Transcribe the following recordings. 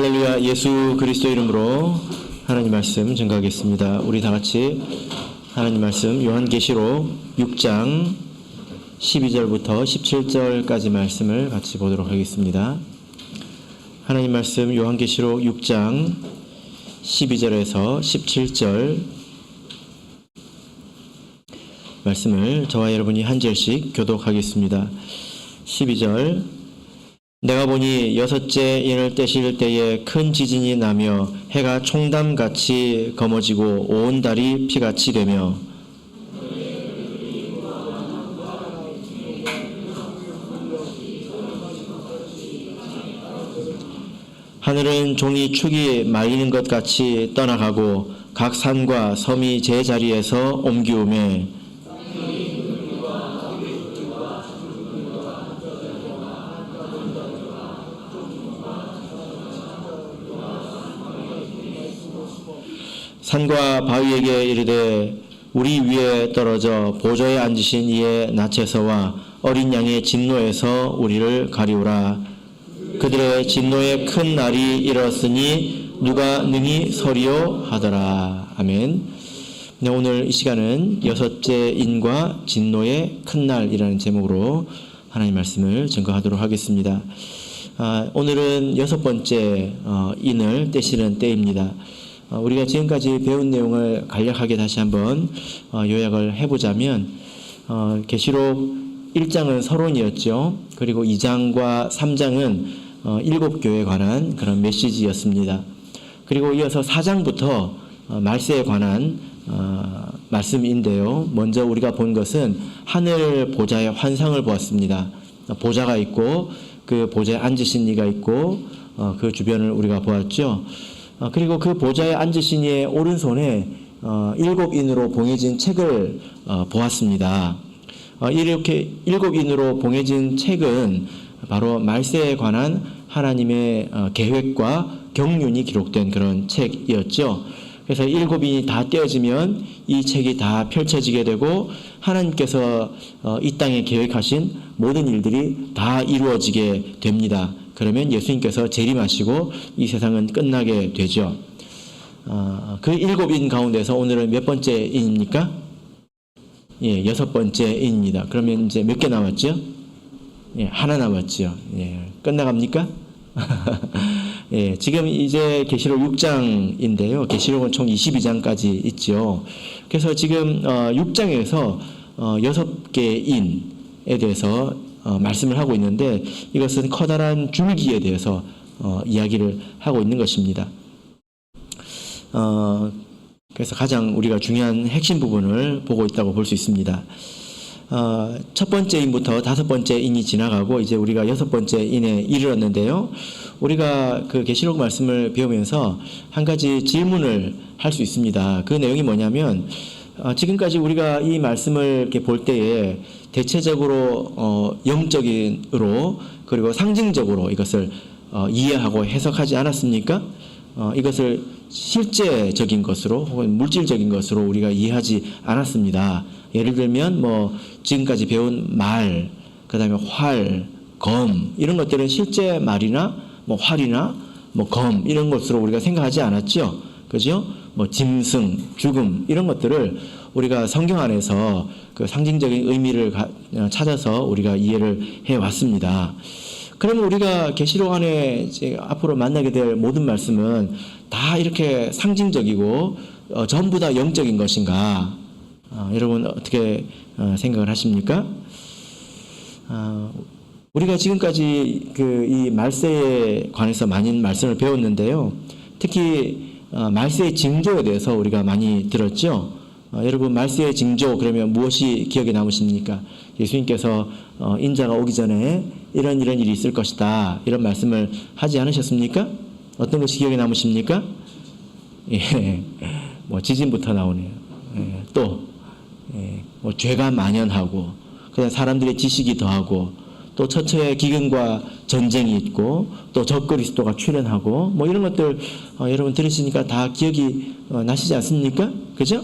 할렐루야. 예수 그리스도 이름으로 하나님 말씀 증거하겠습니다. 우리 다 같이 하나님 말씀 요한계시록 6장 12절부터 17절까지 말씀을 같이 보도록 하겠습니다. 하나님 말씀 요한계시록 6장 12절에서 17절 말씀을 저와 여러분이 한 절씩 교독하겠습니다. 12절. 내가 보니 여섯째 인을 떼실 때에 큰 지진이 나며 해가 총담같이 검어지고 온 달이 피같이 되며 하늘은 종이 축이 말리는 것 같이 떠나가고 각 산과 섬이 제자리에서 옮기우매 산과 바위에게 이르되 우리 위에 떨어져 보좌에 앉으신 이의 낯에서와 어린 양의 진노에서 우리를 가리우라. 그들의 진노의 큰 날이 이르렀으니 누가 능히 서리요 하더라. 아멘. 네, 오늘 이 시간은 여섯째 인과 진노의 큰 날이라는 제목으로 하나님 말씀을 증거하도록 하겠습니다. 오늘은 여섯 번째 인을 떼시는 때입니다. 우리가 지금까지 배운 내용을 간략하게 다시 한번 요약을 해보자면 계시록 1장은 서론이었죠. 그리고 2장과 3장은 일곱 교회에 관한 그런 메시지였습니다. 그리고 이어서 4장부터 말세에 관한 말씀인데요. 먼저 우리가 본 것은 하늘 보좌의 환상을 보았습니다. 보좌가 있고 그 보좌에 앉으신 이가 있고 그 주변을 우리가 보았죠. 그리고 그 보좌에 앉으신 이의 오른손에 일곱 인으로 봉해진 책을 보았습니다. 이렇게 일곱 인으로 봉해진 책은 바로 말세에 관한 하나님의 계획과 경륜이 기록된 그런 책이었죠. 그래서 일곱 인이 다 떼어지면 이 책이 다 펼쳐지게 되고 하나님께서 이 땅에 계획하신 모든 일들이 다 이루어지게 됩니다. 그러면 예수님께서 재림하시고 이 세상은 끝나게 되죠. 그 일곱 인 가운데서 오늘은 몇 번째 인입니까? 예, 여섯 번째 인입니다. 그러면 이제 몇 개 남았죠? 예, 하나 남았죠. 예, 끝나갑니까? 예, 지금 이제 계시록 6장인데요. 계시록은 총 22장까지 있죠. 그래서 지금 6장에서 여섯 개의 인에 대해서 말씀을 하고 있는데 이것은 커다란 줄기에 대해서 이야기를 하고 있는 것입니다. 그래서 가장 우리가 중요한 핵심 부분을 보고 있다고 볼 수 있습니다. 첫 번째 인부터 다섯 번째 인이 지나가고 이제 우리가 여섯 번째 인에 이르렀는데요. 우리가 그 계시록 말씀을 배우면서 한 가지 질문을 할 수 있습니다. 그 내용이 뭐냐면 지금까지 우리가 이 말씀을 이렇게 볼 때에 대체적으로 영적으로 그리고 상징적으로 이것을 이해하고 해석하지 않았습니까? 이것을 실제적인 것으로 혹은 물질적인 것으로 우리가 이해하지 않았습니다. 예를 들면 지금까지 배운 말, 그다음에 활, 검 이런 것들은 실제 말이나 활이나 검 이런 것으로 우리가 생각하지 않았죠. 그죠? 짐승, 죽음 이런 것들을 우리가 성경 안에서 그 상징적인 의미를 찾아서 우리가 이해를 해 왔습니다. 그러면 우리가 계시록 안에 이제 앞으로 만나게 될 모든 말씀은 다 이렇게 상징적이고 전부 다 영적인 것인가? 여러분 어떻게 생각을 하십니까? 우리가 지금까지 이 말세에 관해서 많은 말씀을 배웠는데요. 특히 말세의 징조에 대해서 우리가 많이 들었죠. 여러분 말세의 징조 그러면 무엇이 기억에 남으십니까? 예수님께서 인자가 오기 전에 이런 일이 있을 것이다 이런 말씀을 하지 않으셨습니까? 어떤 것이 기억에 남으십니까? 예, 지진부터 나오네요. 예, 또 죄가 만연하고 그다음 사람들의 지식이 더하고 또 처처의 기근과 전쟁이 있고 또 적그리스도가 출현하고 이런 것들 여러분 들으시니까 다 기억이 나시지 않습니까? 그죠?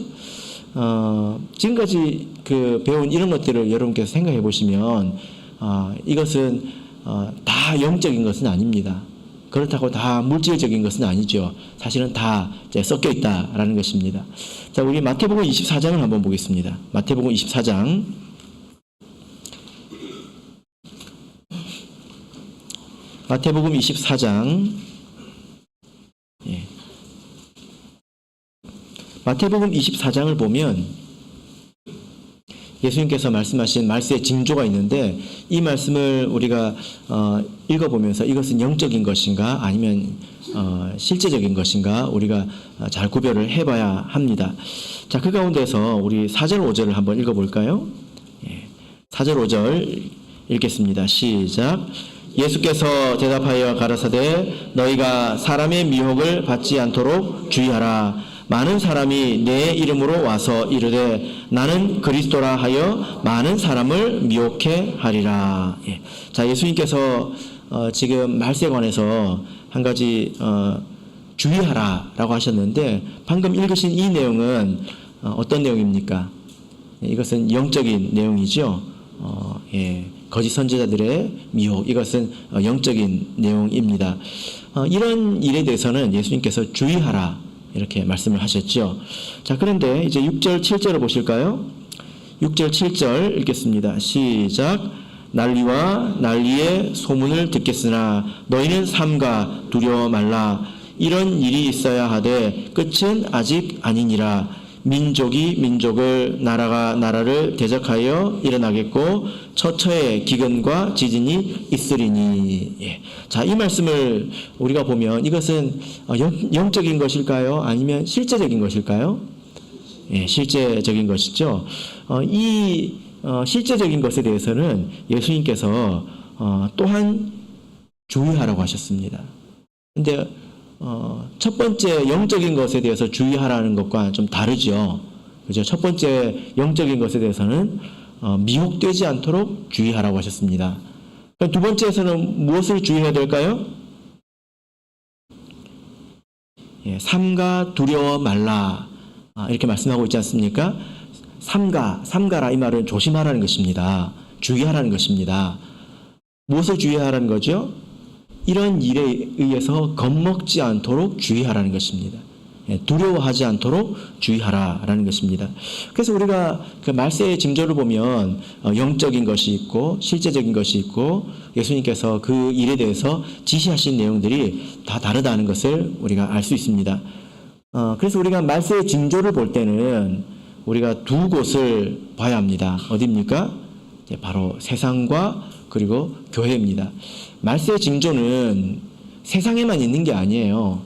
지금까지 배운 이런 것들을 여러분께서 생각해 보시면 이것은 다 영적인 것은 아닙니다. 그렇다고 다 물질적인 것은 아니죠. 사실은 다 이제 섞여 있다라는 것입니다. 자, 우리 마태복음 24장을 한번 보겠습니다. 마태복음 24장. 마태복음 24장. 예. 마태복음 24장을 보면 예수님께서 말씀하신 말씀의 징조가 있는데 이 말씀을 우리가 읽어보면서 이것은 영적인 것인가 아니면 실제적인 것인가 우리가 잘 구별을 해봐야 합니다. 자, 그 가운데서 우리 4절 5절을 한번 읽어볼까요? 4절 5절 읽겠습니다. 시작. 예수께서 대답하여 가라사대 너희가 사람의 미혹을 받지 않도록 주의하라. 많은 사람이 내 이름으로 와서 이르되 나는 그리스도라 하여 많은 사람을 미혹해 하리라. 예. 자, 예수님께서 지금 말세에 관해서 한 가지 주의하라라고 하셨는데 방금 읽으신 이 내용은 어떤 내용입니까? 이것은 영적인 내용이죠. 예. 거짓 선지자들의 미혹, 이것은 영적인 내용입니다. 이런 일에 대해서는 예수님께서 주의하라 이렇게 말씀을 하셨죠. 자, 그런데 이제 6절 7절을 보실까요? 6절 7절 읽겠습니다. 시작. 난리와 난리의 소문을 듣겠으나 너희는 삼가 두려워 말라. 이런 일이 있어야 하되 끝은 아직 아니니라. 민족이 민족을 나라가 나라를 대적하여 일어나겠고 처처에 기근과 지진이 있으리니. 예. 자, 이 말씀을 우리가 보면 이것은 영적인 것일까요? 아니면 실제적인 것일까요? 예, 실제적인 것이죠. 이 실제적인 것에 대해서는 예수님께서 또한 주의하라고 하셨습니다. 근데 첫 번째 영적인 것에 대해서 주의하라는 것과 좀 다르죠. 그죠? 첫 번째 영적인 것에 대해서는 미혹되지 않도록 주의하라고 하셨습니다. 두 번째에서는 무엇을 주의해야 될까요? 예, 삼가 두려워 말라. 이렇게 말씀하고 있지 않습니까? 삼가라 이 말은 조심하라는 것입니다. 주의하라는 것입니다. 무엇을 주의하라는 거죠? 이런 일에 의해서 겁먹지 않도록 주의하라는 것입니다. 두려워하지 않도록 주의하라라는 것입니다. 그래서 우리가 그 말세의 징조를 보면 영적인 것이 있고 실제적인 것이 있고 예수님께서 그 일에 대해서 지시하신 내용들이 다 다르다는 것을 우리가 알 수 있습니다. 그래서 우리가 말세의 징조를 볼 때는 우리가 두 곳을 봐야 합니다. 어디입니까? 바로 세상과 그리고 교회입니다. 말세의 징조는 세상에만 있는 게 아니에요.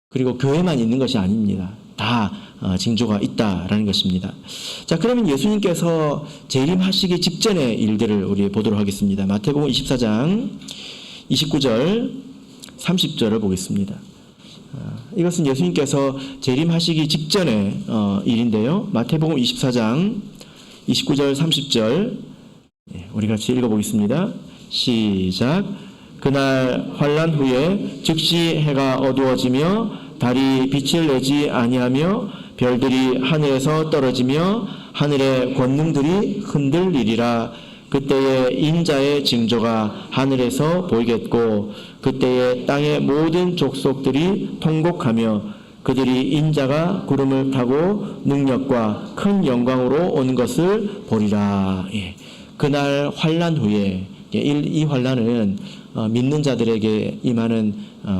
그리고 교회만 있는 것이 아닙니다. 다 징조가 있다라는 것입니다. 자, 그러면 예수님께서 재림하시기 직전의 일들을 우리 보도록 하겠습니다. 마태복음 24장 29절 30절을 보겠습니다. 이것은 예수님께서 재림하시기 직전의 일인데요. 마태복음 24장 29절 30절 우리 같이 읽어보겠습니다. 시작. 그날 환난 후에 즉시 해가 어두워지며 달이 빛을 내지 아니하며 별들이 하늘에서 떨어지며 하늘의 권능들이 흔들리리라. 그때에 인자의 징조가 하늘에서 보이겠고 그때에 땅의 모든 족속들이 통곡하며 그들이 인자가 구름을 타고 능력과 큰 영광으로 오는 것을 보리라. 예. 그날 환난 후에 이 환난은 믿는 자들에게 임하는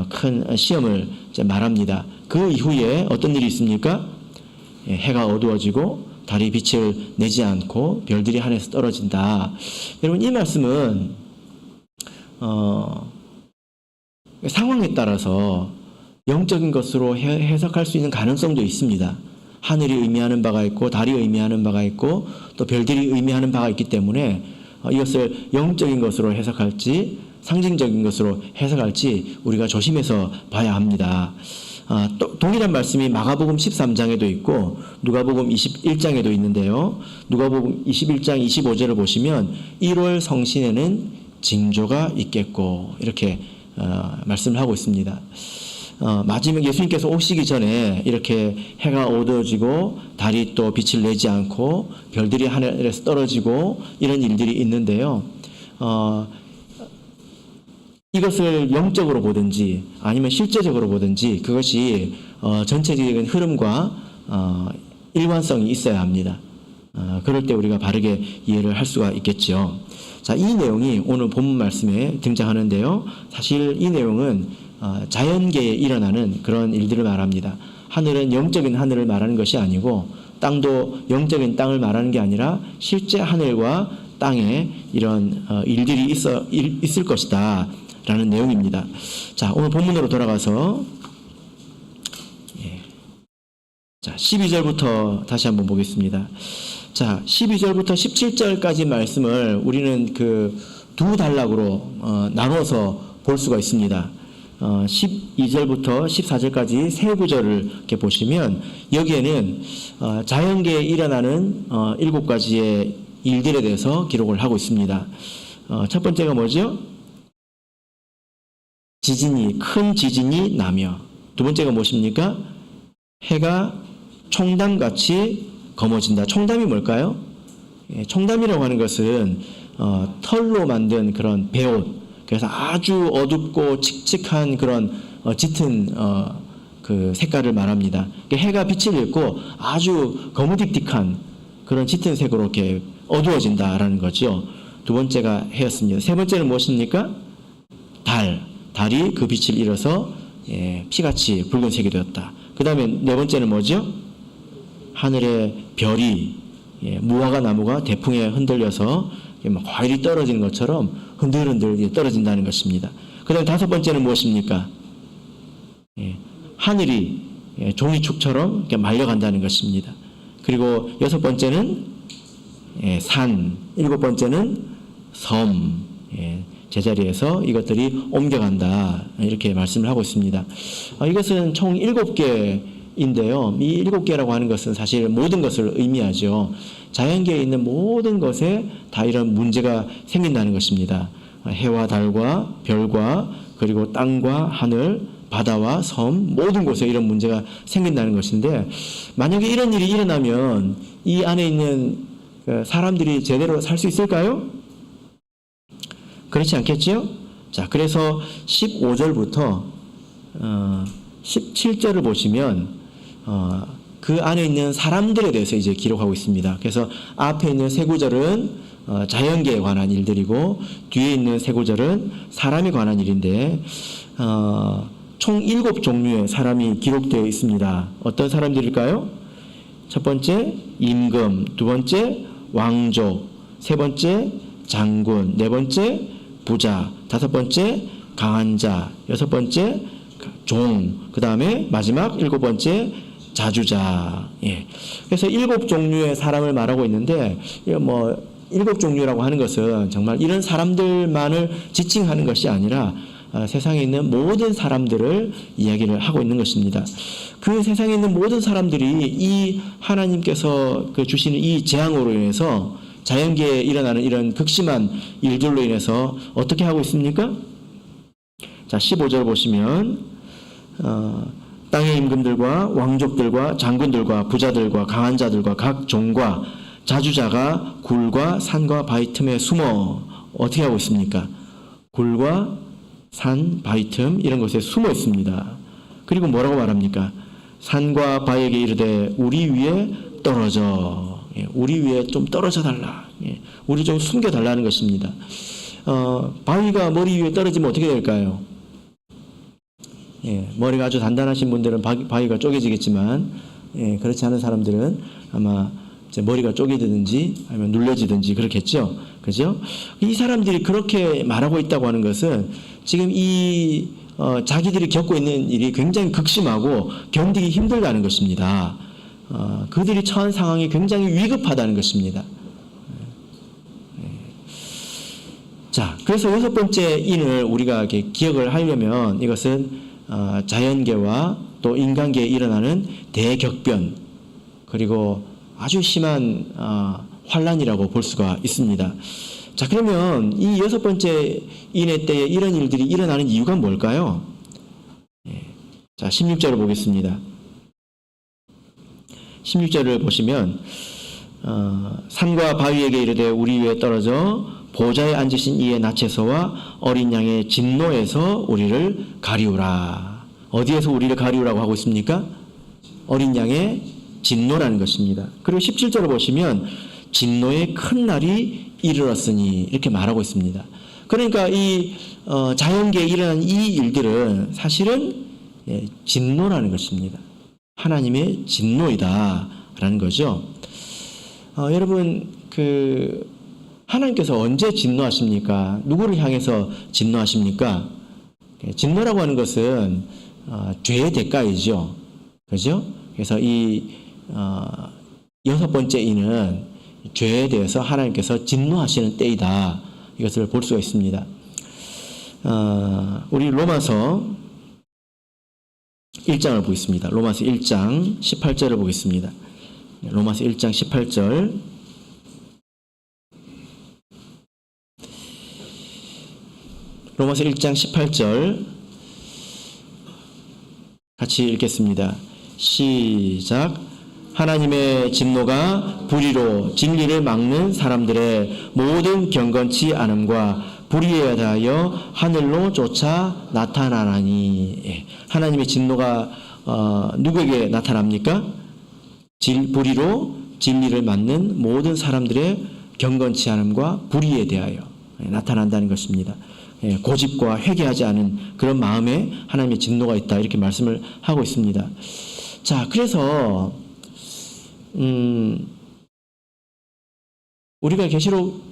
큰 시험을 말합니다. 그 이후에 어떤 일이 있습니까? 해가 어두워지고 달이 빛을 내지 않고 별들이 하늘에서 떨어진다. 여러분, 이 말씀은 상황에 따라서 영적인 것으로 해석할 수 있는 가능성도 있습니다. 하늘이 의미하는 바가 있고 달이 의미하는 바가 있고 또 별들이 의미하는 바가 있기 때문에 이것을 영적인 것으로 해석할지 상징적인 것으로 해석할지 우리가 조심해서 봐야 합니다. 동일한 말씀이 마가복음 13장에도 있고 누가복음 21장에도 있는데요. 누가복음 21장 25절을 보시면 1월 성신에는 징조가 있겠고 이렇게 말씀을 하고 있습니다. 마지막 예수님께서 오시기 전에 이렇게 해가 어두워지고 달이 또 빛을 내지 않고 별들이 하늘에서 떨어지고 이런 일들이 있는데요. 이것을 영적으로 보든지 아니면 실제적으로 보든지 그것이 전체적인 흐름과 일관성이 있어야 합니다. 그럴 때 우리가 바르게 이해를 할 수가 있겠죠. 자, 이 내용이 오늘 본문 말씀에 등장하는데요. 사실 이 내용은 자연계에 일어나는 그런 일들을 말합니다. 하늘은 영적인 하늘을 말하는 것이 아니고 땅도 영적인 땅을 말하는 게 아니라 실제 하늘과 땅에 이런 일들이 있을 것이다 라는 내용입니다. 자, 오늘 본문으로 돌아가서 자, 12절부터 다시 한번 보겠습니다. 자, 12절부터 17절까지 말씀을 우리는 그 두 단락으로 나눠서 볼 수가 있습니다. 12절부터 14절까지 세 구절을 이렇게 보시면 여기에는 자연계에 일어나는 7가지의 일들에 대해서 기록을 하고 있습니다. 첫 번째가 뭐죠? 큰 지진이 나며, 두 번째가 무엇입니까? 해가 총담같이 검어진다. 총담이 뭘까요? 총담이라고 하는 것은 털로 만든 그런 베옷, 그래서 아주 어둡고 칙칙한 그런 짙은 그 색깔을 말합니다. 해가 빛을 잃고 아주 거무딕딕한 그런 짙은 색으로 이렇게 어두워진다라는 거죠. 두 번째가 해였습니다. 세 번째는 무엇입니까? 달이 그 빛을 잃어서 피같이 붉은색이 되었다. 그 다음에 네 번째는 뭐죠? 하늘의 별이 무화과 나무가 대풍에 흔들려서 과일이 떨어지는 것처럼 흔들흔들 떨어진다는 것입니다. 그 다음에 다섯 번째는 무엇입니까? 하늘이 종이축처럼 이렇게 말려간다는 것입니다. 그리고 여섯 번째는 산, 일곱 번째는 섬, 제자리에서 이것들이 옮겨간다 이렇게 말씀을 하고 있습니다. 이것은 총 7개인데요. 이 7개라고 하는 것은 사실 모든 것을 의미하죠. 자연계에 있는 모든 것에 다 이런 문제가 생긴다는 것입니다. 해와 달과 별과 그리고 땅과 하늘, 바다와 섬, 모든 곳에 이런 문제가 생긴다는 것인데, 만약에 이런 일이 일어나면 이 안에 있는 사람들이 제대로 살 수 있을까요? 그렇지 않겠지요? 자, 그래서 15절부터 17절을 보시면 그 안에 있는 사람들에 대해서 이제 기록하고 있습니다. 그래서 앞에 있는 세 구절은 자연계에 관한 일들이고 뒤에 있는 세 구절은 사람에 관한 일인데 총 7종류의 사람이 기록되어 있습니다. 어떤 사람들일까요? 첫 번째 임금, 두 번째 왕족, 세 번째 장군, 네 번째 부자, 다섯 번째 강한 자, 여섯 번째 종, 그 다음에 마지막 7번째 자주자. 그래서 7종류의 사람을 말하고 있는데, 7종류라고 하는 것은 정말 이런 사람들만을 지칭하는 것이 아니라 세상에 있는 모든 사람들을 이야기를 하고 있는 것입니다. 그 세상에 있는 모든 사람들이 이 하나님께서 주시는 이 재앙으로 인해서 자연계에 일어나는 이런 극심한 일들로 인해서 어떻게 하고 있습니까? 자, 15절 보시면 땅의 임금들과 왕족들과 장군들과 부자들과 강한 자들과 각 종과 자주자가 굴과 산과 바위 틈에 숨어 어떻게 하고 있습니까? 굴과 산, 바위 틈 이런 곳에 숨어 있습니다. 그리고 뭐라고 말합니까? 산과 바위에게 이르되 우리 위에 떨어져, 우리 위에 좀 떨어져 달라, 우리 좀 숨겨 달라는 것입니다. 바위가 머리 위에 떨어지면 어떻게 될까요? 머리가 아주 단단하신 분들은 바위가 쪼개지겠지만, 그렇지 않은 사람들은 아마 이제 머리가 쪼개지든지 아니면 눌려지든지 그렇겠죠. 그죠? 이 사람들이 그렇게 말하고 있다고 하는 것은 지금 이 자기들이 겪고 있는 일이 굉장히 극심하고 견디기 힘들다는 것입니다. 그들이 처한 상황이 굉장히 위급하다는 것입니다. 자, 그래서 여섯 번째 인을 우리가 이렇게 기억을 하려면 이것은 자연계와 또 인간계에 일어나는 대격변 그리고 아주 심한 환란이라고 볼 수가 있습니다. 자, 그러면 이 여섯 번째 인의 때에 이런 일들이 일어나는 이유가 뭘까요? 자, 16절을 보겠습니다. 16절을 보시면 산과 바위에게 이르되 우리 위에 떨어져 보좌에 앉으신 이의 낯에서와 어린 양의 진노에서 우리를 가리우라. 어디에서 우리를 가리우라고 하고 있습니까? 어린 양의 진노라는 것입니다. 그리고 17절을 보시면 진노의 큰 날이 이르렀으니 이렇게 말하고 있습니다. 그러니까 이 자연계에 일어난 이 일들은 사실은 진노라는 것입니다. 하나님의 진노이다라는 거죠. 여러분 하나님께서 언제 진노하십니까? 누구를 향해서 진노하십니까? 진노라고 하는 것은 죄의 대가이죠. 그죠? 그래서 이 여섯 번째 이는 죄에 대해서 하나님께서 진노하시는 때이다. 이것을 볼 수가 있습니다. 우리 로마서 1장을 보겠습니다. 로마서 1장 18절을 보겠습니다. 로마서 1장 18절. 로마서 1장 18절 같이 읽겠습니다. 시작. 하나님의 진노가 불의로 진리를 막는 사람들의 모든 경건치 않음과 불의에 대하여 하늘로 쫓아 나타나나니. 하나님의 진노가 누구에게 나타납니까? 불의로 진리를 막는 모든 사람들의 경건치 않음과 불의에 대하여 나타난다는 것입니다. 고집과 회개하지 않은 그런 마음에 하나님의 진노가 있다, 이렇게 말씀을 하고 있습니다. 자, 그래서 우리가 계시록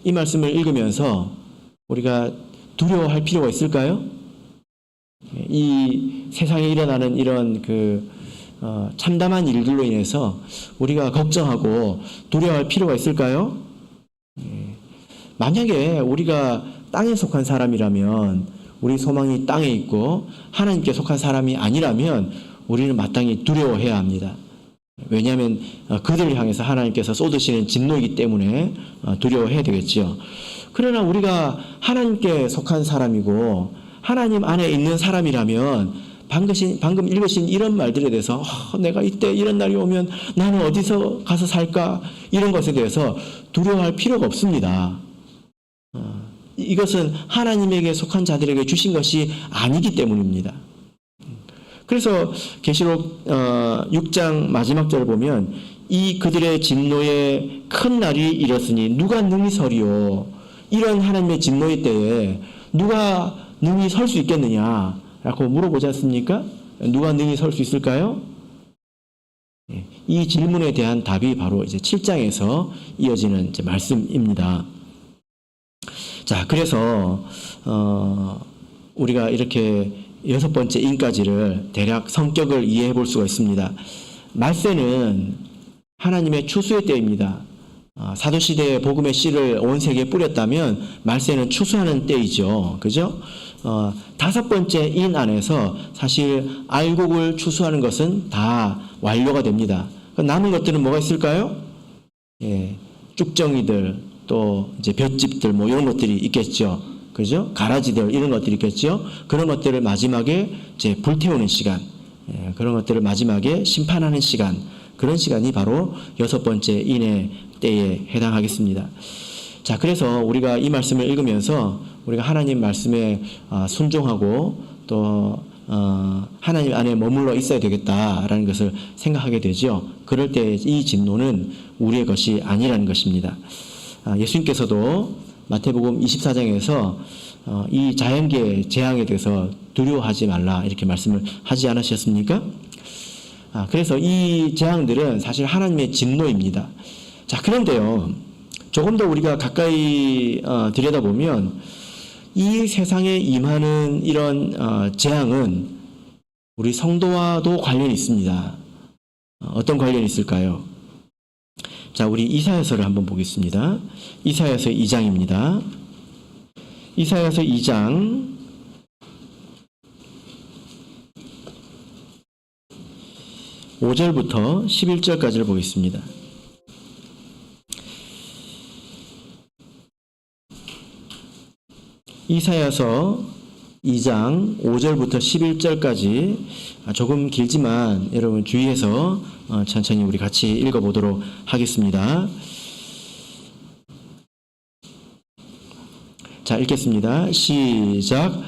이 말씀을 읽으면서 우리가 두려워할 필요가 있을까요? 이 세상에 일어나는 이런 참담한 일들로 인해서 우리가 걱정하고 두려워할 필요가 있을까요? 만약에 우리가 땅에 속한 사람이라면, 우리 소망이 땅에 있고 하나님께 속한 사람이 아니라면 우리는 마땅히 두려워해야 합니다. 왜냐하면 그들을 향해서 하나님께서 쏟으시는 진노이기 때문에 두려워해야 되겠죠. 그러나 우리가 하나님께 속한 사람이고 하나님 안에 있는 사람이라면 방금 읽으신 이런 말들에 대해서 내가 이때 이런 날이 오면 나는 어디서 가서 살까, 이런 것에 대해서 두려워할 필요가 없습니다. 이것은 하나님에게 속한 자들에게 주신 것이 아니기 때문입니다. 그래서 계시록 6장 마지막 절을 보면 이 그들의 진노의 큰 날이 이렇으니 누가 능히 서리요. 이런 하나님의 진노의 때에 누가 능히 설 수 있겠느냐라고 물어보지 않습니까? 누가 능히 설 수 있을까요? 이 질문에 대한 답이 바로 이제 7장에서 이어지는 이제 말씀입니다. 자, 그래서 우리가 이렇게 여섯 번째 인까지를 대략 성격을 이해해 볼 수가 있습니다. 말세는 하나님의 추수의 때입니다. 사도시대에 복음의 씨를 온 세계에 뿌렸다면 말세는 추수하는 때이죠. 그죠? 다섯 번째 인 안에서 사실 알곡을 추수하는 것은 다 완료가 됩니다. 남은 것들은 뭐가 있을까요? 쭉정이들, 또 이제 볏짚들 뭐 이런 것들이 있겠죠. 그죠? 가라지들 이런 것들이 있겠죠. 그런 것들을 마지막에 이제 불태우는 시간, 그런 것들을 마지막에 심판하는 시간, 그런 시간이 바로 여섯 번째 인의 때에 해당하겠습니다. 자, 그래서 우리가 이 말씀을 읽으면서 우리가 하나님 말씀에 순종하고 또 하나님 안에 머물러 있어야 되겠다라는 것을 생각하게 되죠. 그럴 때 이 진노는 우리의 것이 아니라는 것입니다. 예수님께서도 마태복음 24장에서 이 자연계의 재앙에 대해서 두려워하지 말라, 이렇게 말씀을 하지 않으셨습니까? 그래서 이 재앙들은 사실 하나님의 진노입니다. 자, 그런데요, 조금 더 우리가 가까이 들여다보면 이 세상에 임하는 이런 재앙은 우리 성도와도 관련이 있습니다. 어떤 관련이 있을까요? 자, 우리 이사야서를 한번 보겠습니다. 이사야서 2장입니다. 이사야서 2장 5절부터 11절까지를 보겠습니다. 이사야서 2장 5절부터 11절까지 조금 길지만 여러분 주의해서 천천히 우리 같이 읽어보도록 하겠습니다. 자, 읽겠습니다. 시작.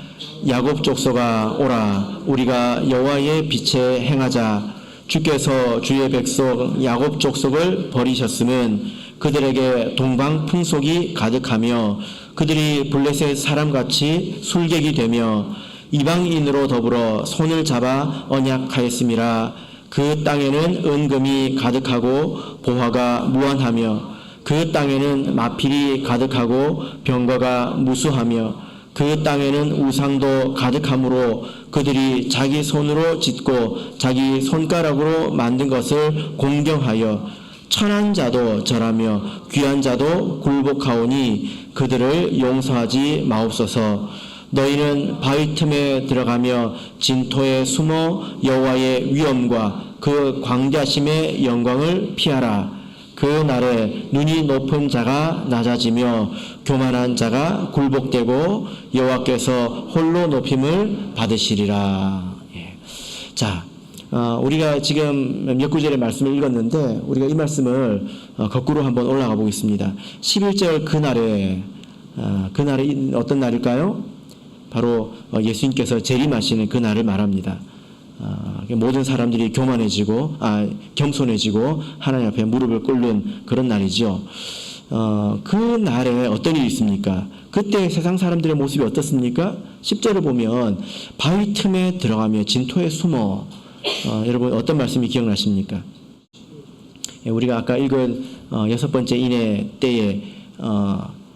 야곱 족속아 오라, 우리가 여호와의 빛에 행하자. 주께서 주의 백성 야곱 족속을 버리셨음은 그들에게 동방 풍속이 가득하며 그들이 블레셋 사람같이 술객이 되며 이방인으로 더불어 손을 잡아 언약하였음이라. 그 땅에는 은금이 가득하고 보화가 무한하며 그 땅에는 마필이 가득하고 병거가 무수하며 그 땅에는 우상도 가득하므로 그들이 자기 손으로 짓고 자기 손가락으로 만든 것을 공경하여 천한 자도 절하며 귀한 자도 굴복하오니 그들을 용서하지 마옵소서. 너희는 바위 틈에 들어가며 진토에 숨어 여호와의 위엄과 그 광대하심의 영광을 피하라. 그 날에 눈이 높은 자가 낮아지며 교만한 자가 굴복되고 여호와께서 홀로 높임을 받으시리라. 예. 자, 우리가 지금 몇 구절의 말씀을 읽었는데 우리가 이 말씀을 거꾸로 한번 올라가 보겠습니다. 11절 그날에 어떤 날일까요? 바로 예수님께서 재림하시는 그 날을 말합니다. 모든 사람들이 겸손해지고 하나님 앞에 무릎을 꿇는 그런 날이죠. 그 날에 어떤 일이 있습니까? 그때 세상 사람들의 모습이 어떻습니까? 10절을 보면 바위 틈에 들어가며 진토에 숨어. 여러분 어떤 말씀이 기억나십니까? 우리가 아까 읽은 6번째 인해 때에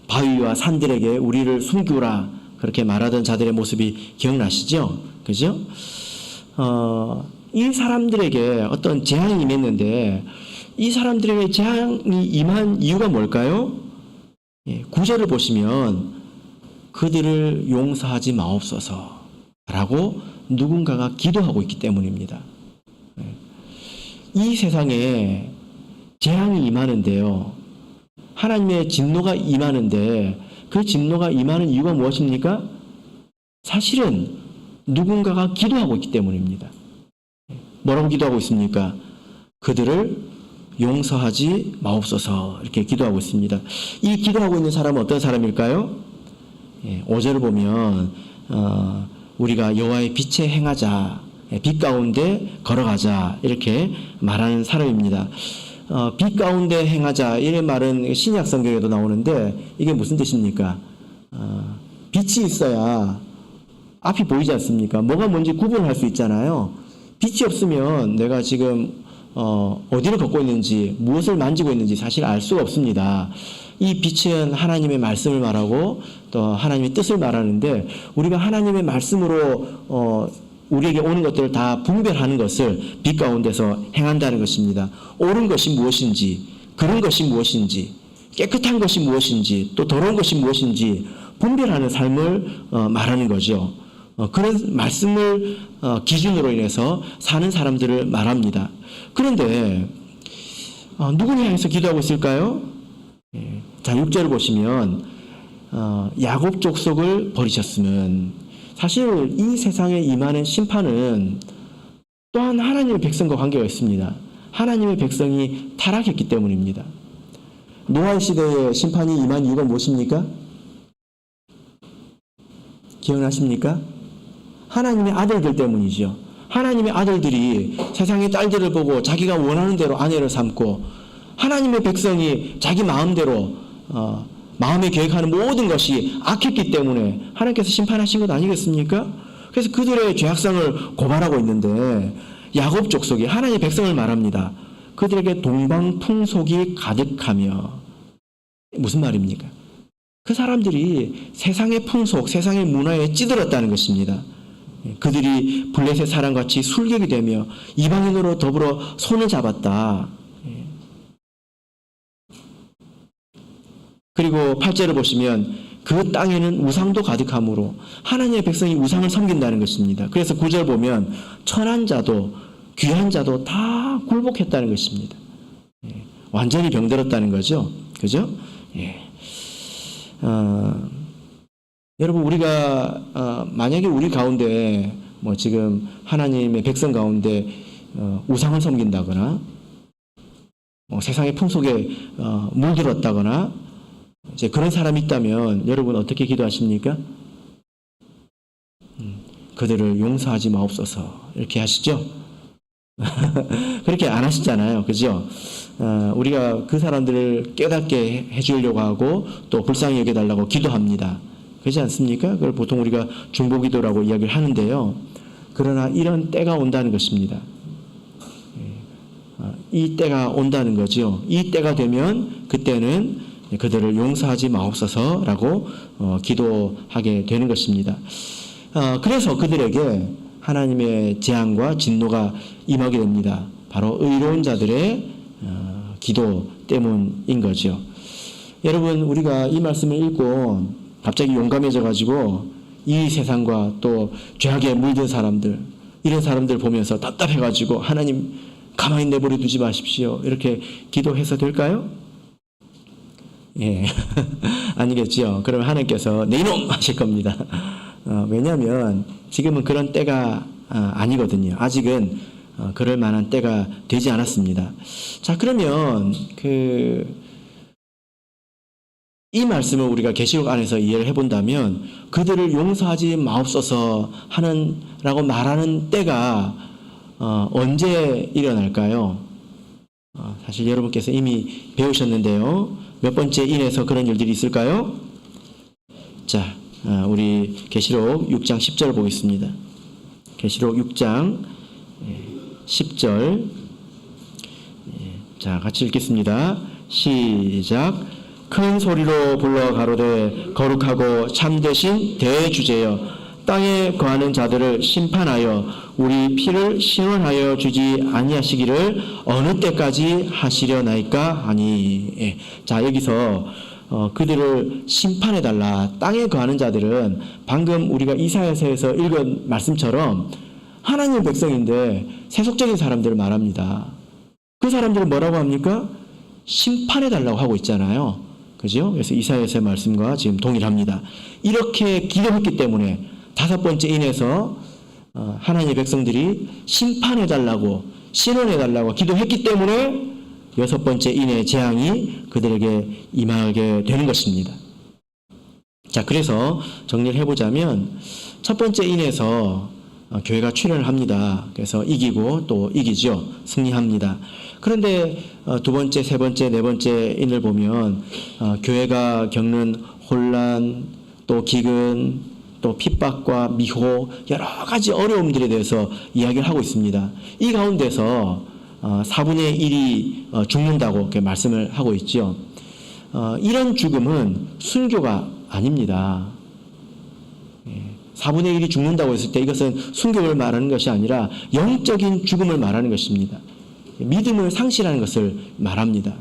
바위와 산들에게 우리를 숨기라 그렇게 말하던 자들의 모습이 기억나시죠? 그죠? 이 사람들에게 어떤 재앙이 임했는데 이 사람들에게 재앙이 임한 이유가 뭘까요? 9절을 보시면 그들을 용서하지 마옵소서 라고 누군가가 기도하고 있기 때문입니다. 이 세상에 재앙이 임하는데요. 하나님의 진노가 임하는데 그 진노가 임하는 이유가 무엇입니까? 사실은 누군가가 기도하고 있기 때문입니다. 뭐라고 기도하고 있습니까? 그들을 용서하지 마옵소서 이렇게 기도하고 있습니다. 이 기도하고 있는 사람은 어떤 사람일까요? 5절을 보면 우리가 여호와의 빛에 행하자, 빛 가운데 걸어가자 이렇게 말하는 사람입니다. 빛 가운데 행하자 이런 말은 신약 성경에도 나오는데 이게 무슨 뜻입니까? 빛이 있어야 앞이 보이지 않습니까? 뭐가 뭔지 구분할 수 있잖아요. 빛이 없으면 내가 지금 어디를 걷고 있는지 무엇을 만지고 있는지 사실 알 수가 없습니다. 이 빛은 하나님의 말씀을 말하고 또 하나님의 뜻을 말하는데 우리가 하나님의 말씀으로 우리에게 오는 것들을 다 분별하는 것을 빛 가운데서 행한다는 것입니다. 옳은 것이 무엇인지, 그런 것이 무엇인지, 깨끗한 것이 무엇인지, 또 더러운 것이 무엇인지 분별하는 삶을 말하는 거죠. 그런 말씀을 기준으로 인해서 사는 사람들을 말합니다. 그런데 누구를 향해서 기도하고 있을까요? 자, 6절을 보시면 야곱 족속을 버리셨으면, 사실 이 세상에 임하는 심판은 또한 하나님의 백성과 관계가 있습니다. 하나님의 백성이 타락했기 때문입니다. 노아의 시대에 심판이 임한 이유가 무엇입니까? 기억나십니까? 하나님의 아들들 때문이죠. 하나님의 아들들이 세상의 딸들을 보고 자기가 원하는 대로 아내를 삼고 하나님의 백성이 자기 마음대로 마음에 계획하는 모든 것이 악했기 때문에 하나님께서 심판하신 것 아니겠습니까? 그래서 그들의 죄악성을 고발하고 있는데 야곱 족속이 하나님의 백성을 말합니다. 그들에게 동방풍속이 가득하며, 무슨 말입니까? 그 사람들이 세상의 풍속, 세상의 문화에 찌들었다는 것입니다. 그들이 블레셋 사람같이 술객이 되며 이방인으로 더불어 손을 잡았다. 그리고 8절을 보시면 그 땅에는 우상도 가득하므로 하나님의 백성이 우상을 섬긴다는 것입니다. 그래서 9절 보면 천한 자도 귀한 자도 다 굴복했다는 것입니다. 완전히 병들었다는 거죠. 그죠? 여러분, 우리가 만약에 우리 가운데 지금 하나님의 백성 가운데 우상을 섬긴다거나 세상의 풍속에 물들었다거나 이제 그런 사람이 있다면 여러분 어떻게 기도하십니까? 그들을 용서하지 마옵소서 이렇게 하시죠? 그렇게 안 하시잖아요. 그죠? 우리가 그 사람들을 깨닫게 해주려고 하고 또 불쌍히 여겨달라고 기도합니다. 그렇지 않습니까? 그걸 보통 우리가 중보기도라고 이야기를 하는데요. 그러나 이런 때가 온다는 것입니다. 이 때가 온다는 거죠. 이 때가 되면 그때는 그들을 용서하지 마옵소서라고 기도하게 되는 것입니다. 그래서 그들에게 하나님의 재앙과 진노가 임하게 됩니다. 바로 의로운 자들의 기도 때문인 거죠. 여러분, 우리가 이 말씀을 읽고 갑자기 용감해져 가지고 이 세상과 또 죄악에 물든 사람들, 이런 사람들 보면서 답답해 가지고 하나님 가만히 내버려 두지 마십시오 이렇게 기도해서 될까요? 예, 아니겠죠. 그러면 하나님께서 내 이놈 하실 겁니다. 왜냐하면 지금은 그런 때가 아니거든요. 아직은 그럴 만한 때가 되지 않았습니다. 자, 그러면 이 말씀을 우리가 계시록 안에서 이해를 해본다면 그들을 용서하지 마옵소서 라고 말하는 때가 언제 일어날까요? 사실 여러분께서 이미 배우셨는데요. 몇 번째 인에서 그런 일들이 있을까요? 자, 우리 계시록 6장 10절 보겠습니다. 계시록 6장 10절. 자, 같이 읽겠습니다. 시작. 큰 소리로 불러 가로되 거룩하고 참되신 대주제여 땅에 거하는 자들을 심판하여 우리 피를 신원하여 주지 아니하시기를 어느 때까지 하시려나이까 하니. 예. 자, 여기서 그들을 심판해달라. 땅에 거하는 자들은 방금 우리가 이사야서에서 읽은 말씀처럼 하나님의 백성인데 세속적인 사람들을 말합니다. 그 사람들은 뭐라고 합니까? 심판해달라고 하고 있잖아요. 그죠? 그래서 이사야서의 말씀과 지금 동일합니다. 이렇게 기도했기 때문에 다섯 번째 인에서 하나님의 백성들이 심판해달라고 신원해달라고 기도했기 때문에 여섯 번째 인의 재앙이 그들에게 임하게 되는 것입니다. 자, 그래서 정리를 해보자면 첫 번째 인에서 교회가 출현을 합니다. 그래서 이기고 또 이기죠. 승리합니다. 그런데 두 번째, 세 번째, 네 번째 인을 보면 교회가 겪는 혼란, 또 기근, 또 핍박과 미호, 여러 가지 어려움들에 대해서 이야기를 하고 있습니다. 이 가운데서 4분의 1이 죽는다고 이렇게 말씀을 하고 있죠. 이런 죽음은 순교가 아닙니다. 4분의 1이 죽는다고 했을 때 이것은 순교를 말하는 것이 아니라 영적인 죽음을 말하는 것입니다. 믿음을 상실하는 것을 말합니다.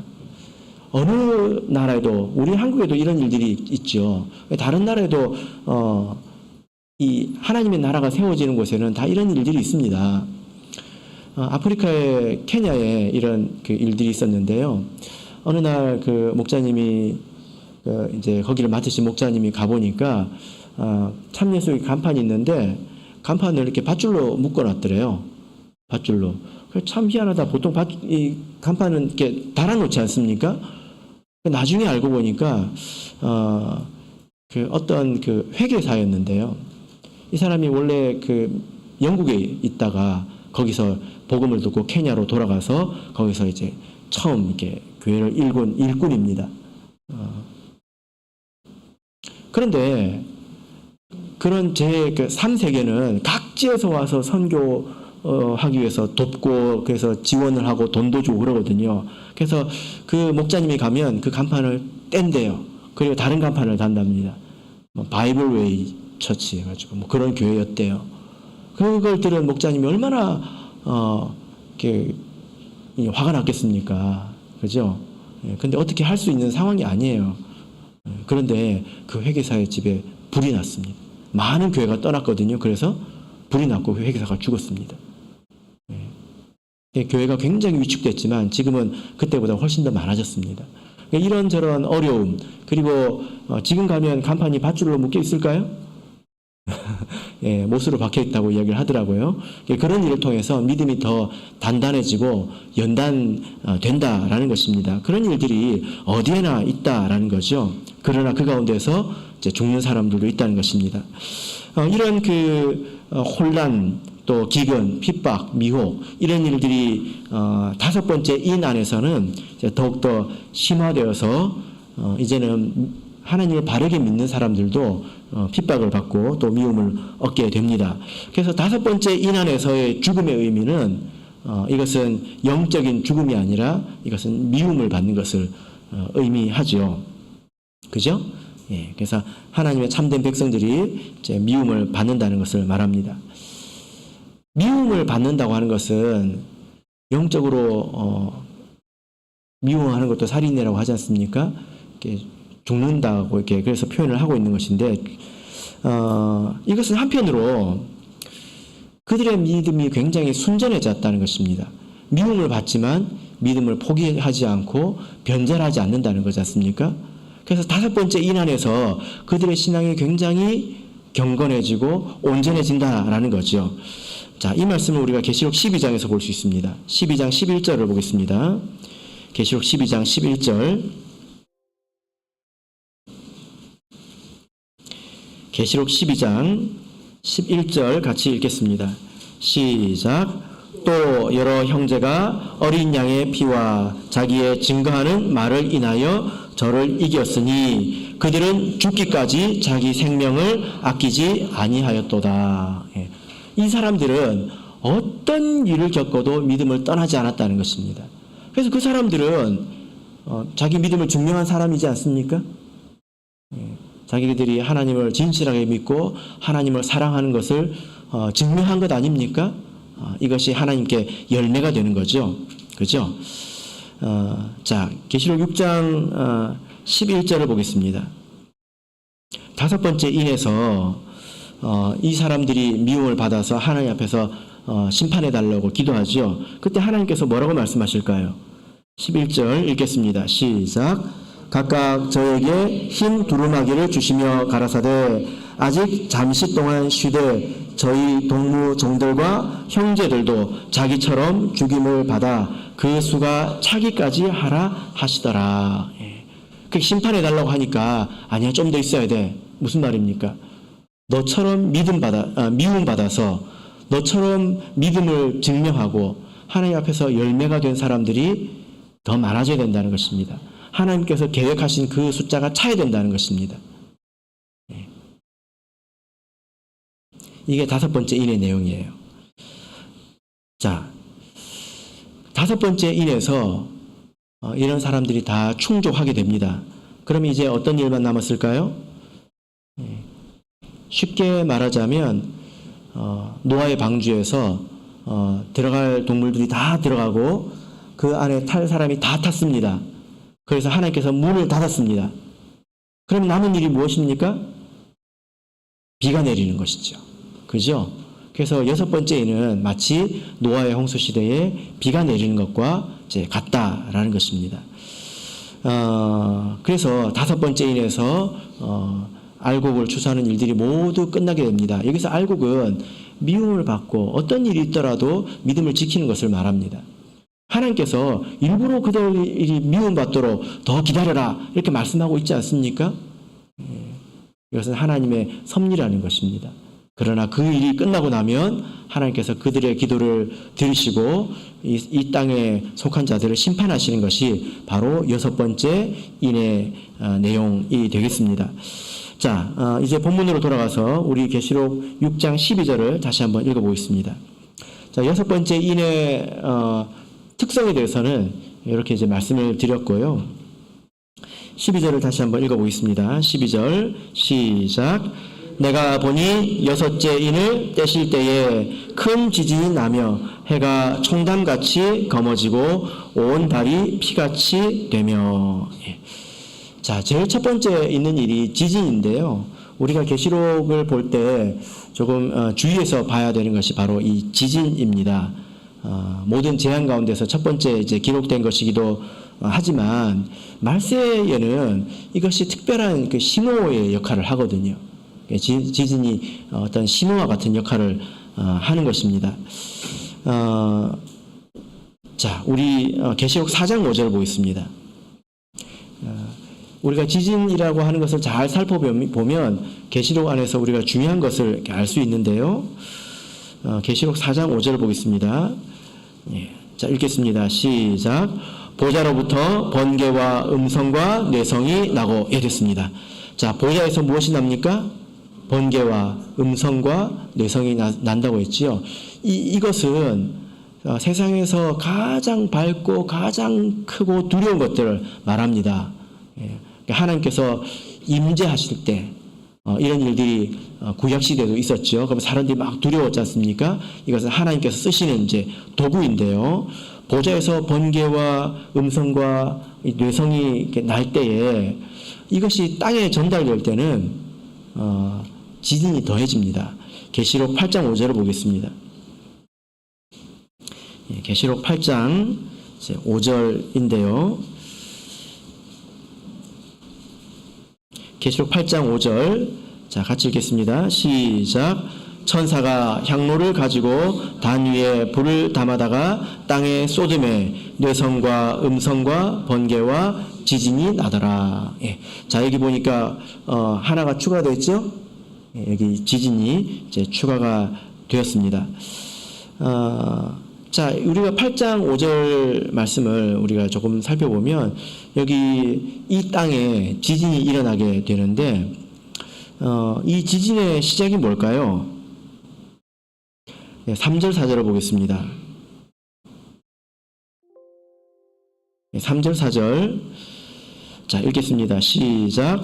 어느 나라에도, 우리 한국에도 이런 일들이 있죠. 다른 나라에도 이 하나님의 나라가 세워지는 곳에는 다 이런 일들이 있습니다. 아프리카의 케냐에 이런 일들이 있었는데요. 어느 날 그 목사님이 이제 거기를 맡으신 목사님이 가보니까 참예수의 간판이 있는데 간판을 이렇게 밧줄로 묶어놨더래요. 밧줄로. 참 희한하다. 보통 이 간판은 이렇게 달아놓지 않습니까? 나중에 알고 보니까 어떤 회계사였는데요. 이 사람이 원래 영국에 있다가 거기서 복음을 듣고 케냐로 돌아가서 거기서 이제 처음 이렇게 교회를 일꾼입니다. 그런데 그런 제 3세계는 각지에서 와서 선교하기 위해서 돕고 그래서 지원을 하고 돈도 주고 그러거든요. 그래서 그 목사님이 가면 그 간판을 뗀대요. 그리고 다른 간판을 단답니다. 바이블웨이 처치 해가지고 그런 교회였대요. 그걸 들은 목사님이 얼마나 화가 났겠습니까? 그죠? 근데 어떻게 할 수 있는 상황이 아니에요. 그런데 그 회계사의 집에 불이 났습니다. 많은 교회가 떠났거든요. 그래서 불이 났고 회계사가 죽었습니다. 교회가 굉장히 위축됐지만 지금은 그때보다 훨씬 더 많아졌습니다. 이런저런 어려움, 그리고 지금 가면 간판이 밧줄로 묶여 있을까요? 못으로 박혀 있다고 이야기를 하더라고요. 그런 일을 통해서 믿음이 더 단단해지고 연단된다라는 것입니다. 그런 일들이 어디에나 있다라는 거죠. 그러나 그 가운데서 이제 죽는 사람들도 있다는 것입니다. 이런 혼란, 또 기근, 핍박, 미혹 이런 일들이 다섯 번째 인 안에서는 더욱더 심화되어서 이제는 하나님을 바르게 믿는 사람들도 핍박을 받고 또 미움을 얻게 됩니다. 그래서 다섯 번째 인 안에서의 죽음의 의미는 이것은 영적인 죽음이 아니라 이것은 미움을 받는 것을 의미하죠. 그죠? 예, 그래서 하나님의 참된 백성들이 이제 미움을 받는다는 것을 말합니다. 미움을 받는다고 하는 것은 영적으로 미움하는 것도 살인이라고 하지 않습니까? 이렇게 죽는다고 이렇게 그래서 표현을 하고 있는 것인데 이것은 한편으로 그들의 믿음이 굉장히 순전해졌다는 것입니다. 미움을 받지만 믿음을 포기하지 않고 변절하지 않는다는 거지 않습니까? 그래서 다섯 번째 인 안에서 그들의 신앙이 굉장히 경건해지고 온전해진다라는 거죠. 자, 이 말씀을 우리가 계시록 12장에서 볼 수 있습니다. 12장 11절을 보겠습니다. 계시록 12장 11절. 계시록 12장 11절 같이 읽겠습니다. 시작. 또 여러 형제가 어린 양의 피와 자기의 증거하는 말을 인하여 저를 이겼으니 그들은 죽기까지 자기 생명을 아끼지 아니하였도다. 이 사람들은 어떤 일을 겪어도 믿음을 떠나지 않았다는 것입니다. 그래서 그 사람들은 자기 믿음을 증명한 사람이지 않습니까? 자기들이 하나님을 진실하게 믿고 하나님을 사랑하는 것을 증명한 것 아닙니까? 이것이 하나님께 열매가 되는 거죠. 그죠? 자, 계시록 6장 11절을 보겠습니다. 다섯 번째 인에서 이 사람들이 미움을 받아서 하나님 앞에서 심판해 달라고 기도하죠. 그때 하나님께서 뭐라고 말씀하실까요? 11절 읽겠습니다. 시작. 각각 저에게 흰 두루마기를 주시며 가라사대 아직 잠시 동안 쉬되 저희 동무 종들과 형제들도 자기처럼 죽임을 받아 그 수가 차기까지 하라 하시더라. 그 심판해 달라고 하니까 아니야, 좀 더 있어야 돼. 무슨 말입니까? 너처럼 미움 받아서 너처럼 믿음을 증명하고 하나님 앞에서 열매가 된 사람들이 더 많아져야 된다는 것입니다. 하나님께서 계획하신 그 숫자가 차야 된다는 것입니다. 이게 다섯 번째 인의 내용이에요. 자, 다섯 번째 인에서 이런 사람들이 다 충족하게 됩니다. 그럼 이제 어떤 일만 남았을까요? 쉽게 말하자면 노아의 방주에서 들어갈 동물들이 다 들어가고 그 안에 탈 사람이 다 탔습니다. 그래서 하나님께서 문을 닫았습니다. 그럼 남은 일이 무엇입니까? 비가 내리는 것이죠. 그죠? 그래서 여섯 번째는 마치 노아의 홍수 시대에 비가 내리는 것과 이제 같다라는 것입니다. 그래서 다섯 번째인에서 알곡을 추수하는 일들이 모두 끝나게 됩니다. 여기서 알곡은 미움을 받고 어떤 일이 있더라도 믿음을 지키는 것을 말합니다. 하나님께서 일부러 그들이 미움받도록 더 기다려라 이렇게 말씀하고 있지 않습니까? 이것은 하나님의 섭리라는 것입니다. 그러나 그 일이 끝나고 나면 하나님께서 그들의 기도를 들으시고 이 땅에 속한 자들을 심판하시는 것이 바로 여섯 번째 인의 내용이 되겠습니다. 자, 이제 본문으로 돌아가서 우리 계시록 6장 12절을 다시 한번 읽어보겠습니다. 자, 여섯 번째 인의 특성에 대해서는 이렇게 이제 말씀을 드렸고요. 12절을 다시 한번 읽어보겠습니다. 12절 시작. 내가 보니 여섯째 인을 떼실 때에 큰 지진이 나며 해가 총담같이 검어지고 온 달이 피같이 되며. 자, 제일 첫 번째 있는 일이 지진인데요. 우리가 계시록을 볼 때 조금 주의해서 봐야 되는 것이 바로 이 지진입니다. 모든 재앙 가운데서 첫 번째 이제 기록된 것이기도 하지만 말세에는 이것이 특별한 그 신호의 역할을 하거든요. 지진이 어떤 신호와 같은 역할을 하는 것입니다. 자, 우리 계시록 4장 5절을 보겠습니다. 우리가 지진이라고 하는 것을 잘 살펴보면 계시록 안에서 우리가 중요한 것을 알 수 있는데요. 계시록 4장 5절을 보겠습니다. 자, 읽겠습니다. 시작. 보좌로부터 번개와 음성과 뇌성이 나고 됐습니다. 자, 보좌에서 무엇이 납니까? 번개와 음성과 뇌성이 난다고 했지요. 이것은 세상에서 가장 밝고 가장 크고 두려운 것들을 말합니다. 하나님께서 임재하실 때 이런 일들이 구약 시대도 있었죠. 그럼 사람들이 막 두려웠지 않습니까? 이것은 하나님께서 쓰시는 이제 도구인데요. 보좌에서 번개와 음성과 뇌성이 이렇게 날 때에 이것이 땅에 전달될 때는 지진이 더해집니다. 계시록 8장 5절을 보겠습니다. 계시록 8장 5절인데요. 계시록 8장 5절, 자, 같이 읽겠습니다. 시작. 천사가 향로를 가지고 단 위에 불을 담아다가 땅에 쏟음에 뇌성과 음성과 번개와 지진이 나더라. 자, 여기 보니까 하나가 추가됐죠? 여기 지진이 이제 추가가 되었습니다. 자, 우리가 8장 5절 말씀을 우리가 조금 살펴보면 여기 이 땅에 지진이 일어나게 되는데 이 지진의 시작이 뭘까요? 3절 4절을 보겠습니다. 3절 4절, 자, 읽겠습니다. 시작.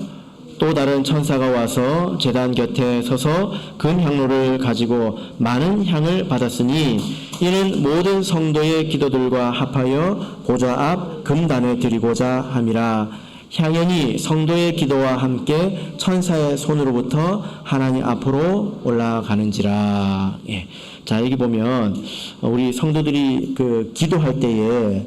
또 다른 천사가 와서 제단 곁에 서서 금향로를 가지고 많은 향을 받았으니 이는 모든 성도의 기도들과 합하여 보좌 앞 금단에 드리고자 함이라. 향연이 성도의 기도와 함께 천사의 손으로부터 하나님 앞으로 올라가는지라. 자, 여기 보면 우리 성도들이 그 기도할 때에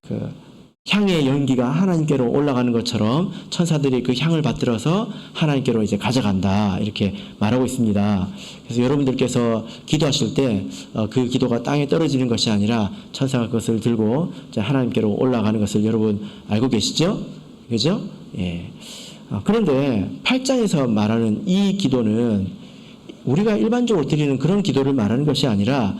그 향의 연기가 하나님께로 올라가는 것처럼 천사들이 그 향을 받들어서 하나님께로 이제 가져간다, 이렇게 말하고 있습니다. 그래서 여러분들께서 기도하실 때 그 기도가 땅에 떨어지는 것이 아니라 천사가 그것을 들고 이제 하나님께로 올라가는 것을 여러분 알고 계시죠? 그죠? 예. 그런데 8장에서 말하는 이 기도는 우리가 일반적으로 드리는 그런 기도를 말하는 것이 아니라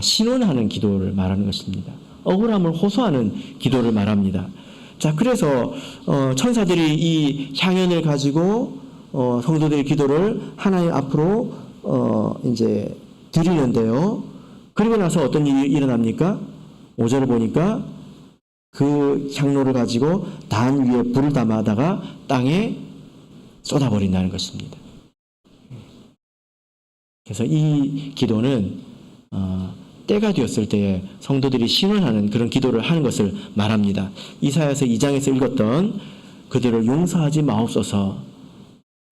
신원하는 기도를 말하는 것입니다. 억울함을 호소하는 기도를 말합니다. 자, 그래서 천사들이 이 향연을 가지고 성도들의 기도를 하나님 앞으로 이제 드리는데요. 그리고 나서 어떤 일이 일어납니까? 5절을 보니까 그 향로를 가지고 단 위에 불을 담아다가 땅에 쏟아버린다는 것입니다. 그래서 이 기도는 때가 되었을 때에 성도들이 신원하는 그런 기도를 하는 것을 말합니다. 이사야서 2장에서 읽었던 그들을 용서하지 마옵소서,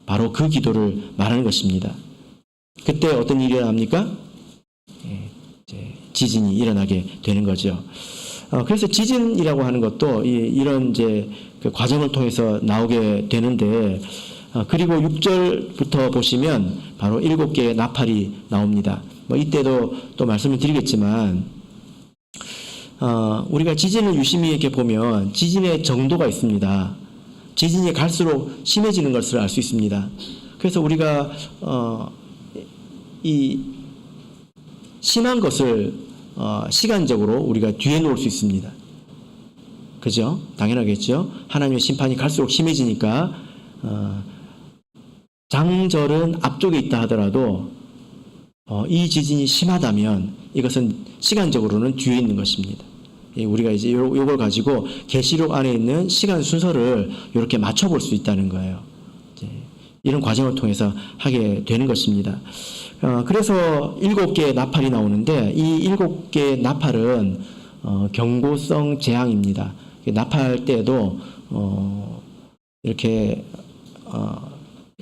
바로 그 기도를 말하는 것입니다. 그때 어떤 일이 일어납니까? 지진이 일어나게 되는 거죠. 그래서 지진이라고 하는 것도 이런 이제 그 과정을 통해서 나오게 되는데, 그리고 6절부터 보시면 바로 7개의 나팔이 나옵니다. 이때도 또 말씀을 드리겠지만, 우리가 지진을 유심히 이렇게 보면 지진의 정도가 있습니다. 지진이 갈수록 심해지는 것을 알 수 있습니다. 그래서 우리가 이 심한 것을 시간적으로 우리가 뒤에 놓을 수 있습니다. 그죠? 당연하겠죠? 하나님의 심판이 갈수록 심해지니까 장절은 앞쪽에 있다 하더라도 이 지진이 심하다면 이것은 시간적으로는 뒤에 있는 것입니다. 우리가 이제 이걸 가지고 계시록 안에 있는 시간 순서를 이렇게 맞춰볼 수 있다는 거예요. 이런 과정을 통해서 하게 되는 것입니다. 그래서 7개의 나팔이 나오는데 이 7개의 나팔은 경고성 재앙입니다. 나팔 때에도 이렇게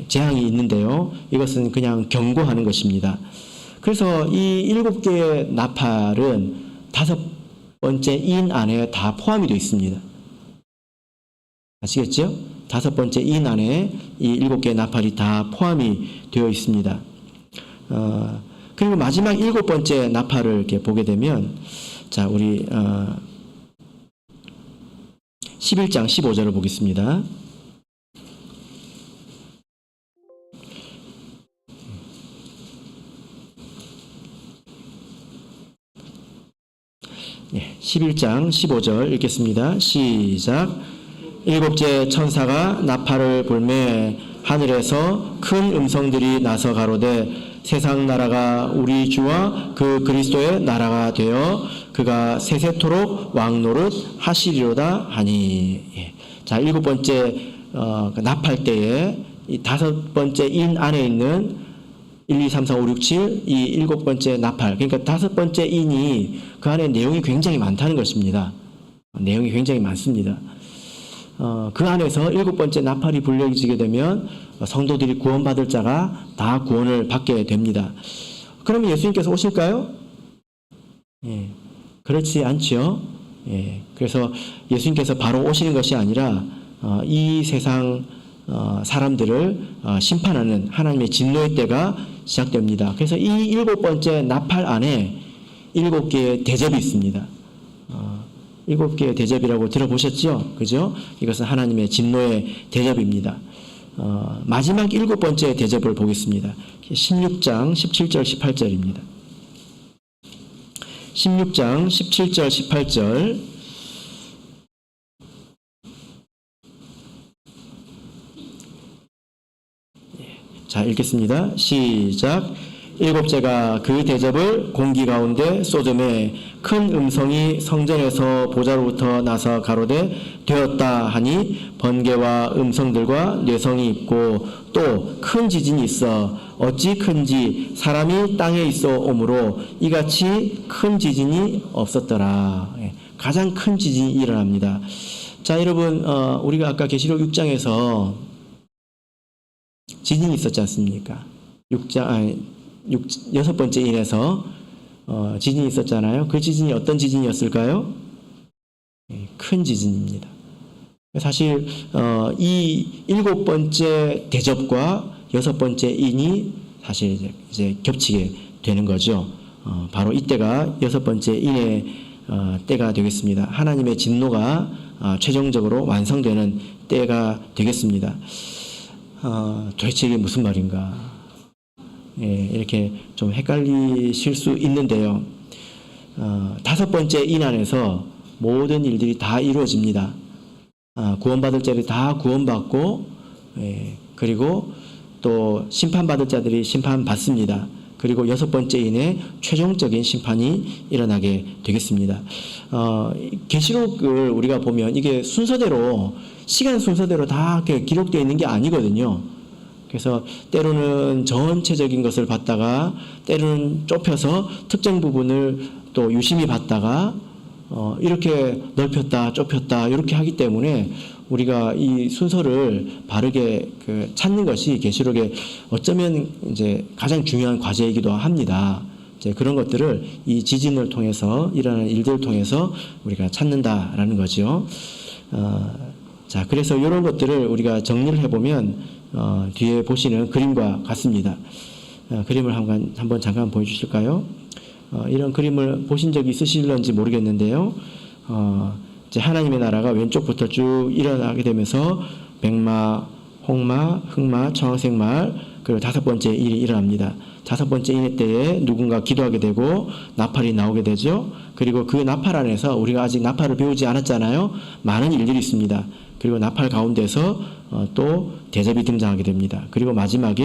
재앙이 있는데요. 이것은 그냥 경고하는 것입니다. 그래서 이 7개의 나팔은 5번째 인 안에 다 포함이 되어 있습니다. 아시겠죠? 다섯 번째 인 안에 이 7개의 나팔이 다 포함이 되어 있습니다. 그리고 마지막 7번째 나팔을 이렇게 보게 되면, 자, 우리 11장 15절을 보겠습니다. 예, 11장 15절 읽겠습니다. 시작. 일곱째 천사가 나팔을 불매 하늘에서 큰 음성들이 나서 가로되 세상 나라가 우리 주와 그 그리스도의 나라가 되어 그가 세세토록 왕노릇 하시리로다 하니. 예. 자, 7번째 나팔 때에 이 5번째 인 안에 있는 1, 2, 3, 4, 5, 6, 7, 이 7번째 나팔, 그러니까 5번째 인이 그 안에 내용이 굉장히 많다는 것입니다. 내용이 굉장히 많습니다. 그 안에서 7번째 나팔이 불려지게 되면 성도들이 구원받을 자가 다 구원을 받게 됩니다. 그러면 예수님께서 오실까요? 예, 그렇지 않죠. 예, 그래서 예수님께서 바로 오시는 것이 아니라 이 세상 사람들을 심판하는 하나님의 진노의 때가 시작됩니다. 그래서 이 7번째 나팔 안에 7개의 대접이 있습니다. 7개의 대접이라고 들어보셨죠? 그죠? 이것은 하나님의 진노의 대접입니다. 마지막 7번째 대접을 보겠습니다. 16장 17절 18절입니다. 16장 17절 18절 자, 읽겠습니다. 시작. 일곱째가 그 대접을 공기 가운데 쏟음에 큰 음성이 성전에서 보좌로부터 나서 가로되 되었다 하니 번개와 음성들과 뇌성이 있고 또 큰 지진이 있어 어찌 큰지 사람이 땅에 있어 오므로 이같이 큰 지진이 없었더라. 가장 큰 지진이 일어납니다. 자, 여러분, 우리가 아까 계시록 6장에서 지진이 있었지 않습니까? 6번째 인에서 지진이 있었잖아요. 그 지진이 어떤 지진이었을까요? 큰 지진입니다. 사실 이 7번째 대접과 6번째 인이 사실 이제 겹치게 되는 거죠. 바로 이때가 6번째 인의 때가 되겠습니다. 하나님의 진노가 최종적으로 완성되는 때가 되겠습니다. 도대체 이게 무슨 말인가? 예, 이렇게 좀 헷갈리실 수 있는데요. 5번째 인 안에서 모든 일들이 다 이루어집니다. 구원받을 자들이 다 구원받고, 예, 그리고 또 심판받을 자들이 심판받습니다. 그리고 6번째 인에 최종적인 심판이 일어나게 되겠습니다. 계시록을 우리가 보면 이게 순서대로, 시간 순서대로 다 이렇게 기록되어 있는 게 아니거든요. 그래서 때로는 전체적인 것을 봤다가 때로는 좁혀서 특정 부분을 또 유심히 봤다가 이렇게 넓혔다 좁혔다 이렇게 하기 때문에 우리가 이 순서를 바르게 찾는 것이 계시록에 어쩌면 이제 가장 중요한 과제이기도 합니다. 이제 그런 것들을 이 지진을 통해서 일어나는 일들을 통해서 우리가 찾는다라는 거죠. 자, 그래서 이런 것들을 우리가 정리를 해보면 뒤에 보시는 그림과 같습니다. 그림을 한번 잠깐 보여주실까요? 이런 그림을 보신 적이 있으실런지 모르겠는데요. 이제 하나님의 나라가 왼쪽부터 쭉 일어나게 되면서 백마, 홍마, 흑마, 청색말, 그리고 5번째 인이 일어납니다. 5번째 인의 때에 누군가 기도하게 되고 나팔이 나오게 되죠. 그리고 그 나팔 안에서 우리가 아직 나팔을 배우지 않았잖아요. 많은 일들이 있습니다. 그리고 나팔 가운데서 또 대접이 등장하게 됩니다. 그리고 마지막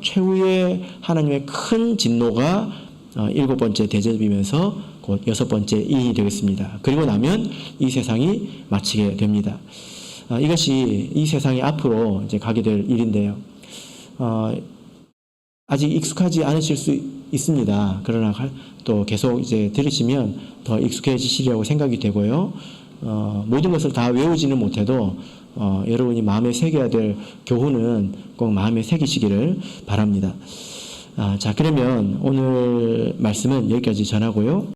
최후의 하나님의 큰 진노가 7번째 대접이면서 곧 6번째 인이 되겠습니다. 그리고 나면 이 세상이 마치게 됩니다. 이것이 이 세상이 앞으로 이제 가게 될 일인데요. 아직 익숙하지 않으실 수 있습니다. 그러나 또 계속 이제 들으시면 더 익숙해지시리라고 생각이 되고요. 모든 것을 다 외우지는 못해도 여러분이 마음에 새겨야 될 교훈은 꼭 마음에 새기시기를 바랍니다. 자, 그러면 오늘 말씀은 여기까지 전하고요.